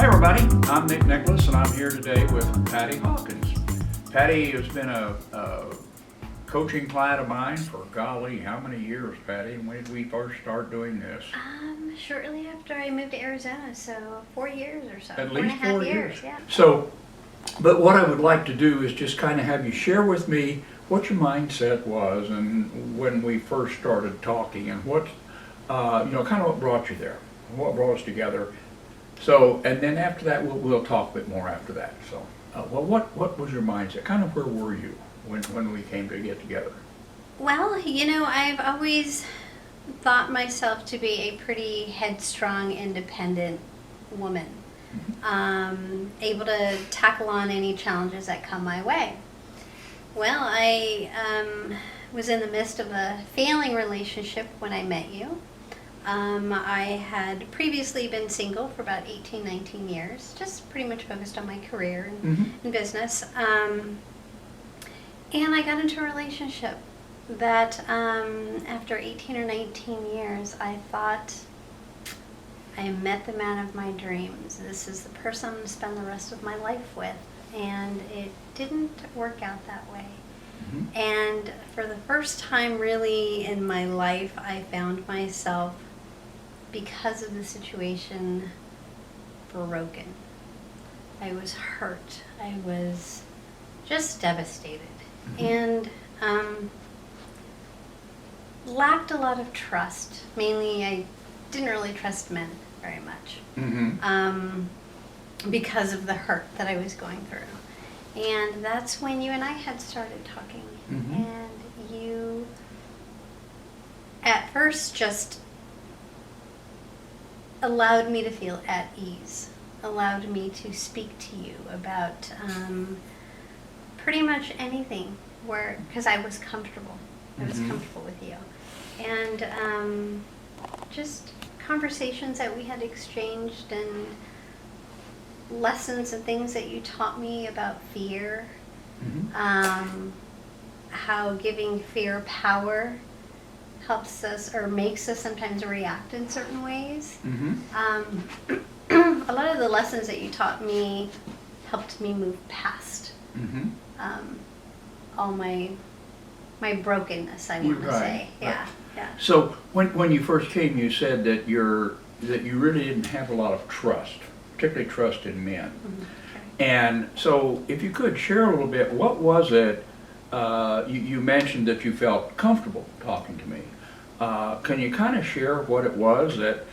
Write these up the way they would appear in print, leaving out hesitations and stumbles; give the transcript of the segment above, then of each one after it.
Hi everybody, I'm Nick Nicholas and I'm here today with Paddy Hawkins. Paddy has been a coaching client of mine for golly, how many years, Paddy? When did we first start doing this? Shortly after I moved to Arizona, so 4 years or so. At least 4.5 4 years. Yeah. So, but what I would like to do is just kind of have you share with me what your mindset was and when we first started talking and what, kind of what brought you there, what brought us together. So, and then after that, we'll talk a bit more after that. So, well, what was your mindset? Kind of where were you when we came to get together? Well, I've always thought myself to be a pretty headstrong, independent woman, able to tackle on any challenges that come my way. Well, I was in the midst of a failing relationship when I met you. I had previously been single for about 18, 19 years, just pretty much focused on my career and business. And I got into a relationship that after 18 or 19 years, I thought I met the man of my dreams. This is the person I'm going to spend the rest of my life with. And it didn't work out that way. And for the first time really in my life, I found myself, because of the situation, broken. I was hurt. I was just devastated. And lacked a lot of trust. Mainly, I didn't really trust men very much because of the hurt that I was going through. And that's when you and I had started talking. And you, at first, just allowed me to feel at ease, allowed me to speak to you about pretty much anything, because I was comfortable. I was comfortable with you. And just conversations that we had exchanged and lessons and things that you taught me about fear, how giving fear power helps us or makes us sometimes react in certain ways. A lot of the lessons that you taught me helped me move past all my brokenness, I want to say. Yeah. So when you first came, you said that you really didn't have a lot of trust, particularly trust in men. And so if you could share a little bit, what was it, you mentioned that you felt comfortable talking to me. Can you kind of share what it was that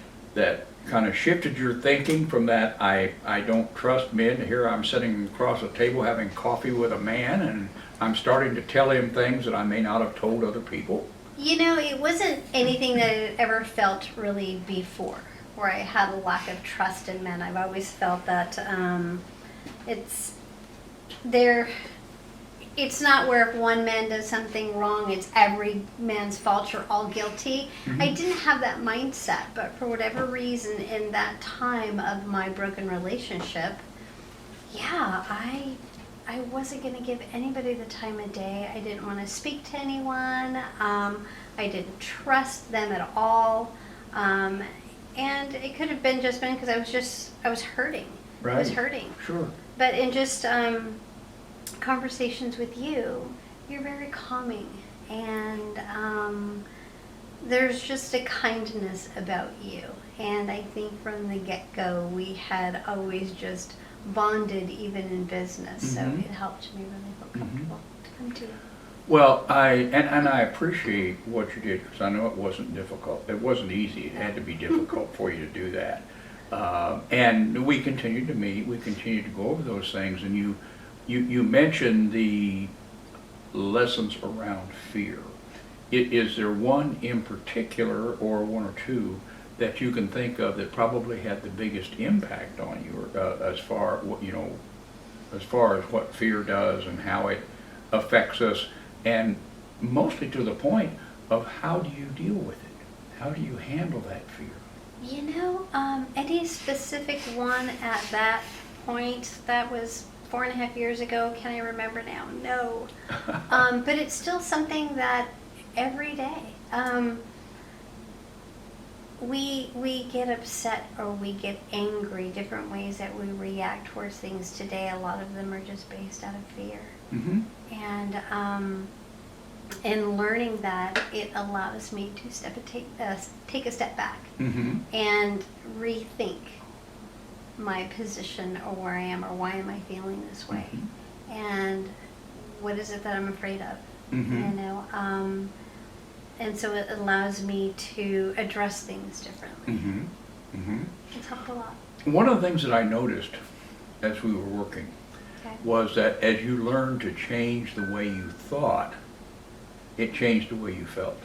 kind of shifted your thinking from that I don't trust men to here I'm sitting across a table having coffee with a man and I'm starting to tell him things that I may not have told other people? It wasn't anything that I had ever felt really before, where I had a lack of trust in men. I've always felt that it's not where if one man does something wrong, it's every man's fault, you're all guilty. I didn't have that mindset, but for whatever reason in that time of my broken relationship, I wasn't going to give anybody the time of day. I didn't want to speak to anyone. I didn't trust them at all. And it could have been because I was hurting. Right. I was hurting. Sure. But in just conversations with you, you're very calming. And there's just a kindness about you. And I think from the get-go, we had always just bonded even in business, so it helped me really feel comfortable to come to you. Well, I appreciate what you did because I know it wasn't difficult. It wasn't easy. It had to be difficult for you to do that. And we continued to meet. We continued to go over those things. And you mentioned the lessons around fear. Is there one in particular, or one or two, that you can think of that probably had the biggest impact on you, as far as what fear does and how it affects us, and mostly to the point of how do you deal with it? How do you handle that fear? Any specific one at that point? That was 4.5 years ago. Can I remember now? No. But it's still something that every day. we get upset or we get angry, different ways that we react towards things today. A lot of them are just based out of fear. Mm-hmm. And in learning that, it allows me to take a step back Mm-hmm. and rethink my position or where I am or why am I feeling this way, and what is it that I'm afraid of, Mm-hmm. you know. And so it allows me to address things differently. Mm-hmm. Mm-hmm. It's helped a lot. One of the things that I noticed as we were working Okay. was that as you learned to change the way you thought, it changed the way you felt.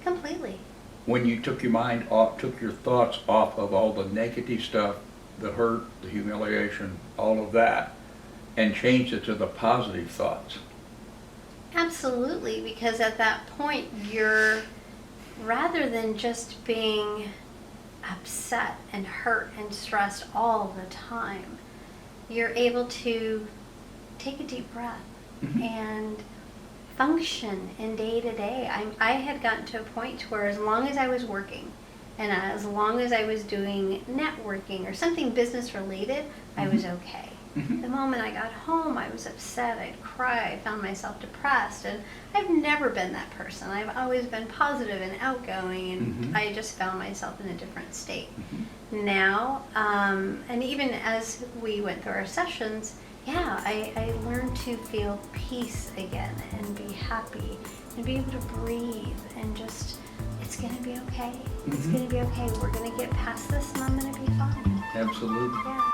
Completely. When you took your mind off, took your thoughts off of all the negative stuff, the hurt, the humiliation, all of that, and changed it to the positive thoughts. Absolutely, because at that point you're, rather than just being upset and hurt and stressed all the time, you're able to take a deep breath Mhm. and function in day to day. I had gotten to a point where as long as I was working and as long as I was doing networking or something business related, I was okay. Mhm. The moment I got home, I was upset, I'd cry, I found myself depressed, and I've never been that person. I've always been positive and outgoing, and Mhm. I just found myself in a different state. Mhm. Now, and even as we went through our sessions, yeah, I learned to feel peace again and be happy and be able to breathe and just, it's going to be okay. It's Mhm. going to be okay. We're going to get past this and I'm going to be fine. Absolutely. Yeah.